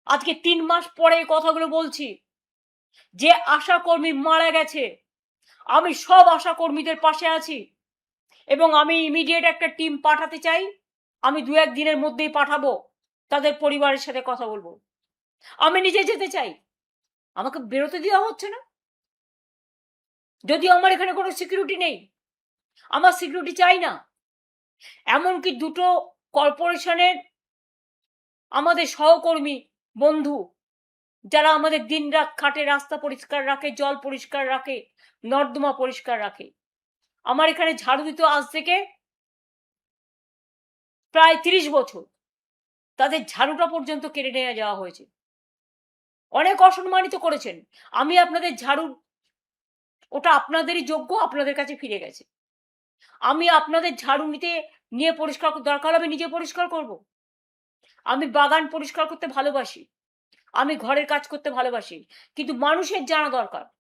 আজকে 3 মাস পরে এই কথাগুলো বলছি। যে আশাকর্মী মারা গেছে, আমি সব আশাকর্মীদের পাশে আছি এবং আমি ইমিডিয়েট একটা টিম পাঠাতে চাই। আমি 2-1 দিনের মধ্যেই পাঠাবো, তাদের পরিবারের সাথে কথা বলবো। আমি নিজে যেতে চাই, আমাকে বেরোতে দেওয়া হচ্ছে না। যদিও আমার এখানে কোনো সিকিউরিটি নেই, আমার সিকিউরিটি চাই না। এমনকি দুটো কর্পোরেশনের আমাদের সহকর্মী বন্ধু, যারা আমাদের দিনরাত খাটে, রাস্তা পরিষ্কার রাখে, জল পরিষ্কার রাখে, নর্দমা পরিষ্কার রাখে, আমার এখানে ঝাড়ু দিতে আজ থেকে প্রায় 30 বছর, তাদের ঝাড়ুটা পর্যন্ত কেড়ে নিয়ে যাওয়া হয়েছে। অনেক অসম্মানিত করেছেন। আমি আপনাদের ঝাড়ু, ওটা আপনাদেরই যোগ্য, আপনাদের কাছে ফিরে গেছে। আমি আপনাদের ঝাড়ু নিয়ে পরিষ্কার, দরকার হবে নিজে পরিষ্কার করব। আমি বাগান পরিষ্কার করতে ভালোবাসি, আমি ঘরের কাজ করতে ভালোবাসি, কিন্তু মানুষের জানা দরকার